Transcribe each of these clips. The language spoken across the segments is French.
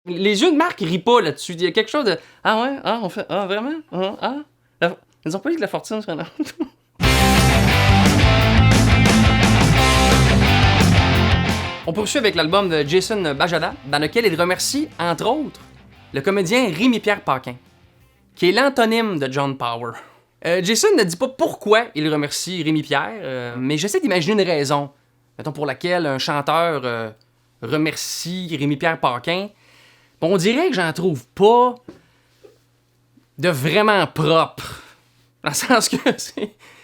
Les yeux de Marc rient pas là-dessus. Il y a quelque chose de... Ah ouais? Ah, on fait... Ah, vraiment? Ils ont pas dit que la fortune serait là. On poursuit avec l'album de Jason Bajada, dans lequel il remercie, entre autres, le comédien Rémi-Pierre Paquin, qui est l'antonyme de John Power. Jason ne dit pas pourquoi il remercie Rémi-Pierre, mais j'essaie d'imaginer une raison, mettons, pour laquelle un chanteur remercie Rémi-Pierre Paquin. On dirait que j'en trouve pas de vraiment propre. Dans le sens que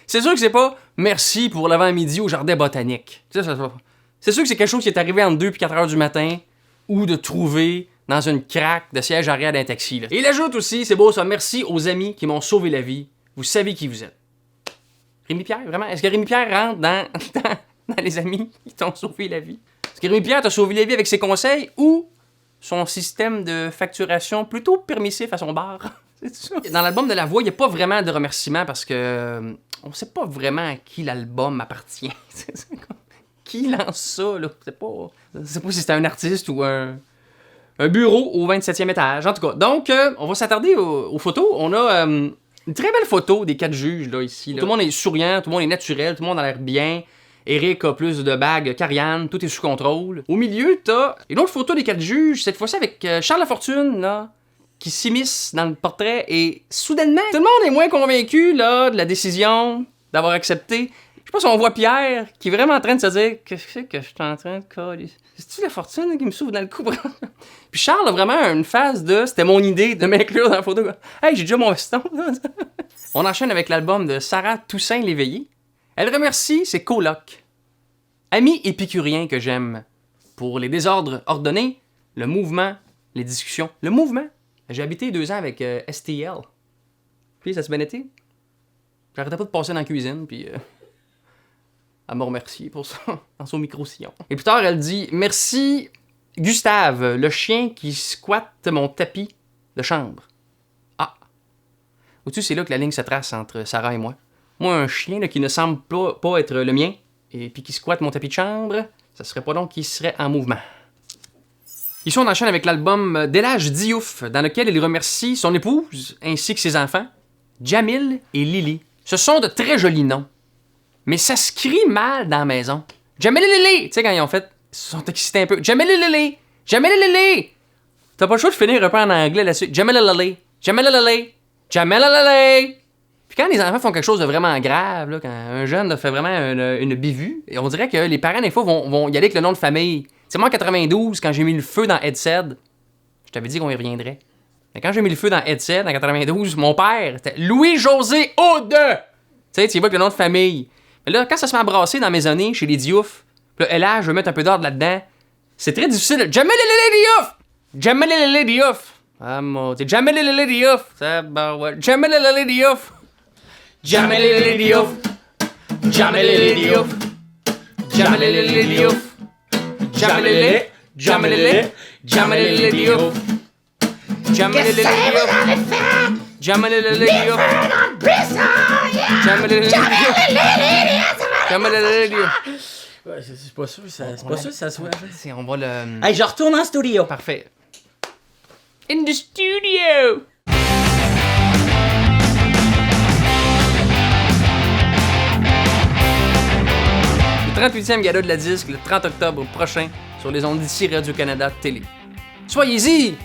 c'est sûr que c'est pas merci pour l'avant-midi au jardin botanique. C'est sûr que c'est quelque chose qui est arrivé entre 2 et 4 heures du matin, ou de trouver dans une craque de siège arrière d'un taxi. Là. Et il ajoute aussi, c'est beau ça, merci aux amis qui m'ont sauvé la vie. Vous savez qui vous êtes. Rémi-Pierre, vraiment? Est-ce que Rémi-Pierre rentre dans les amis qui t'ont sauvé la vie? Est-ce que Rémi-Pierre t'a sauvé la vie avec ses conseils ou son système de facturation plutôt permissif à son bar? C'est ça. Dans l'album de La Voix, il n'y a pas vraiment de remerciements parce que on sait pas vraiment à qui l'album appartient. Qui lance ça, là? Je sais pas si c'est un artiste ou un bureau au 27e étage. En tout cas, donc, on va s'attarder aux photos. On a une très belle photo des 4 juges, là, ici. Là. Tout le monde est souriant, tout le monde est naturel, tout le monde a l'air bien. Eric a plus de bagues qu'Ariane, tout est sous contrôle. Au milieu, t'as une autre photo des 4 juges, cette fois-ci avec Charles Lafortune, là, qui s'immisce dans le portrait, et soudainement, tout le monde est moins convaincu, là, de la décision d'avoir accepté. Je sais pas si on voit Pierre, qui est vraiment en train de se dire « Qu'est-ce que je suis en train de coller? C'est-tu Lafortune qui me souffle dans le cou? » Puis Charles a vraiment une phase de « C'était mon idée de m'inclure dans la photo. » Hey, j'ai déjà mon veston. On enchaîne avec l'album de Sarah Toussaint-Léveillé. Elle remercie ses colocs, amis épicuriens que j'aime, pour les désordres ordonnés, le mouvement, les discussions. Le mouvement. J'ai habité 2 ans avec STL. Puis ça s'est bien été. J'arrêtais pas de passer dans la cuisine, puis... Elle m'a remercié pour ça, dans son micro-sillon. Et plus tard, elle dit « Merci, Gustave, le chien qui squatte mon tapis de chambre. » Ah! Au-dessus, c'est là que la ligne se trace entre Sarah et moi. Moi, un chien là, qui ne semble pas être le mien, et puis qui squatte mon tapis de chambre, ça serait pas donc qu'il serait en mouvement. Ici, on enchaîne avec l'album d'Elhadj Diouf, dans lequel il remercie son épouse, ainsi que ses enfants, Jamil et Lily. Ce sont de très jolis noms. Mais ça se crie mal dans la maison. Jamililili! Tu sais, quand ils ont fait... Ils se sont excités un peu. Jamililili! Jamililili! T'as pas le choix de finir un peu en anglais là-dessus. Jamililili! Jamililili! Jamililili! Puis quand les enfants font quelque chose de vraiment grave, là, quand un jeune fait vraiment une bévue, et on dirait que les parents, des fois, vont y aller avec le nom de famille. C'est moi en 92, quand j'ai mis le feu dans Headset, je t'avais dit qu'on y reviendrait. Mais quand j'ai mis le feu dans Headset, en 92, mon père, c'était Louis-José Aude! Tu sais, tu y vas avec le nom de famille. Mais là, quand ça se met à brasser dans mes années, chez les Diouf, là, là, je veux mettre un peu d'ordre là-dedans, c'est très difficile. Jamililili Diouf! Jamililili Diouf! Ah, mon Dieu. Jamililili Diouf! Ça, bah ouais. Jamililili Diouf! Jamililili Diouf! Jamililili Diouf! Jamililili Diouf! Jamililili! Jamililili! Jamililili Diouf! Jamililili Diouf! Jamililili Diouf! Ouais, c'est pas sûr, c'est pas sûr que ça soit. On va le... Hey, je retourne en studio. Parfait. In the studio! Le 38e gala de la disque, le 30 octobre prochain, sur les ondes d'ici Radio-Canada Télé. Soyez-y!